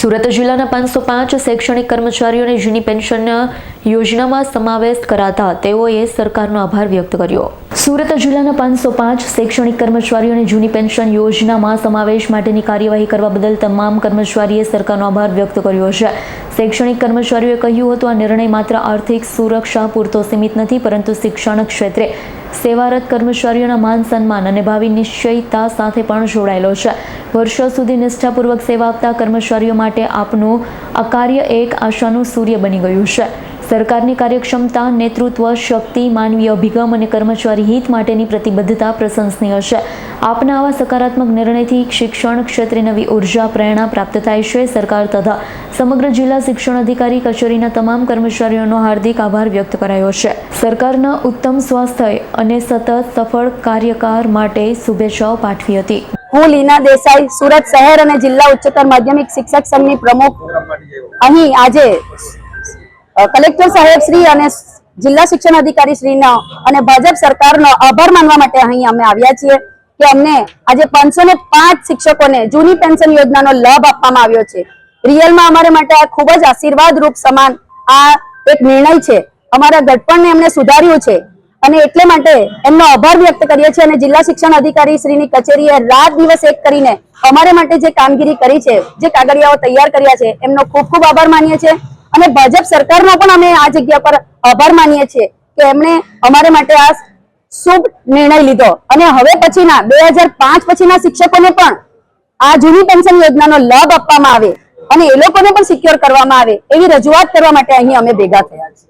સુરત જિલ્લાના 505 શૈક્ષણિક કર્મચારીઓને જૂની પેન્શન યોજનામાં સમાવેશ કરાતા તેઓએ સરકારનો આભાર વ્યક્ત કર્યો। સુરત જિલ્લાના 505 શૈક્ષણિક કર્મચારીઓને જૂની પેન્શન યોજનામાં સમાવેશ માટેની કાર્યવાહી કરવા બદલ તમામ કર્મચારીએ સરકારનો આભાર વ્યક્ત કર્યો છે। શૈક્ષણિક કર્મચારીઓએ કહ્યું હતું, આ નિર્ણય માત્ર આર્થિક સુરક્ષા પૂરતો સીમિત નથી, પરંતુ શિક્ષણ ક્ષેત્રે સેવારત કર્મચારીઓના માન સન્માન અને ભાવિ નિશ્ચયતા સાથે પણ જોડાયેલો છે। વર્ષો સુધી નિષ્ઠાપૂર્વક સેવા આપતા કર્મચારીઓ માટે આપનું આ કાર્ય એક આશાનું સૂર્ય બની ગયું છે। સરકારની કાર્યક્ષમતા, નેતૃત્વ શક્તિ, માનવીય અભિગમ અને કર્મચારી હિત માટેની પ્રતિબદ્ધતા પ્રશંસનીય છે। આપના આવા સકારાત્મક નિર્ણયથી શિક્ષણ ક્ષેત્રે નવી ઉર્જા, પ્રેરણા પ્રાપ્ત થાય છે। સરકાર તથા સમગ્ર જિલ્લા શિક્ષણ અધિકારી કચેરીના તમામ કર્મચારીઓનો હાર્દિક આભાર વ્યક્ત કરાયો છે। સરકારના ઉત્તમ સ્વાસ્થ્ય અને સતત સફળ કાર્યકાળ માટે શુભેચ્છાઓ પાઠવી હતી। હું લીના દેસાઈ, સુરત શહેર અને જિલ્લા ઉચ્ચતર માધ્યમિક શિક્ષક સંઘની પ્રમુખ અહીં આજે કલેક્ટર સાહેબ શ્રી અને જિલ્લા શિક્ષણ અધિકારી શ્રીનો અને ભાજપ સરકારનો આભાર માનવા માટે અહીં અમે આવ્યા છીએ કે અમને આજે 505 શિક્ષકોને જૂની પેન્શન યોજનાનો લાભ આપવામાં આવ્યો છે। રિયલમાં અમારે માટે આ ખૂબ જ આશીર્વાદ રૂપ સમાન આ એક નિર્ણય છે। અમારા ઘડપણને એમણે સુધાર્યું છે અને એટલે માટે એમનો આભાર વ્યક્ત કરીએ છીએ અને જિલ્લા શિક્ષણ અધિકારી શ્રીની કચેરીએ રાત દિવસ એક કરીને અમારે માટે જે કામગીરી કરી છે, જે કાગળિયાઓ તૈયાર કર્યા છે, એમનો ખૂબ ખૂબ આભાર માનીએ છીએ અને ભાજપ સરકારનો પણ અમે આ જગ્યા પર આભાર માનીએ છીએ કે એમણે અમારે માટે આ શુભ નિર્ણય લીધો અને હવે પછીના 2005 પછીના શિક્ષકોને પણ આ જૂની પેન્શન યોજનાનો લાભ આપવામાં આવે અને એ લોકોને પણ સિક્યોર કરવામાં આવે એવી રજૂઆત કરવા માટે અહીં અમે ભેગા થયા છીએ।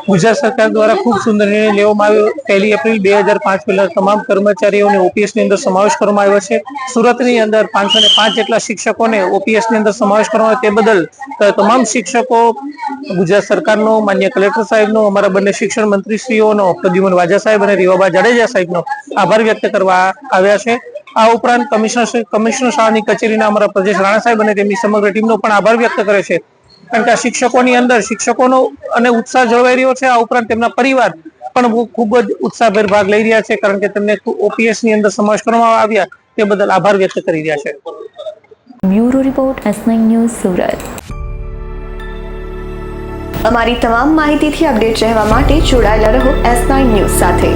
ગુજરાત સરકાર દ્વારા ખૂબ સુંદર નિર્ણય લેવામાં આવ્યો। 1 એપ્રિલ 2005 પહેલા તમામ કર્મચારીઓને ઓપીએસ ની અંદર સમાવેશ કરવામાં આવ્યો છે। સુરતની અંદર 505 જેટલા શિક્ષકોને ઓપીએસ ની અંદર સમાવેશ કરવામાં આવ્યો, તે બદલ તમામ શિક્ષકો ગુજરાત સરકારનો, માન્ય કલેક્ટર સાહેબનો, અમારા બંને શિક્ષણ મંત્રીશ્રીઓનો પ્રદ્યુમન વાજા સાહેબ અને રીવાબા જાડેજા સાહેબનો આભાર વ્યક્ત કરવા આવ્યા છે। આ ઉપરાંત કમિશનર શાળાની કચેરીના અમારા પ્રદેશ રાણા સાહેબ અને તેમની સમગ્ર ટીમનો પણ આભાર વ્યક્ત કરે છે, કારણ કે આ શિક્ષકોની અંદર શિક્ષકોનો અને ઉત્સાહ જળવાઈ રહ્યો છે। આ ઉપરાંત તેમના પરિવાર પણ ખૂબ જ ઉત્સાહભેર ભાગ લઈ રહ્યા છે, કારણ કે તેમને ઓપીએસ ની અંદર સમાવેશ કરવામાં આવ્યા તે બદલ આભાર વ્યક્ત કરી રહ્યા છે। Bureau report, S9 news, Surat. અમારી તમામ માહિતીથી અપડેટ રહેવા માટે જોડાયેલા રહો S9 ન્યૂઝ સાથે।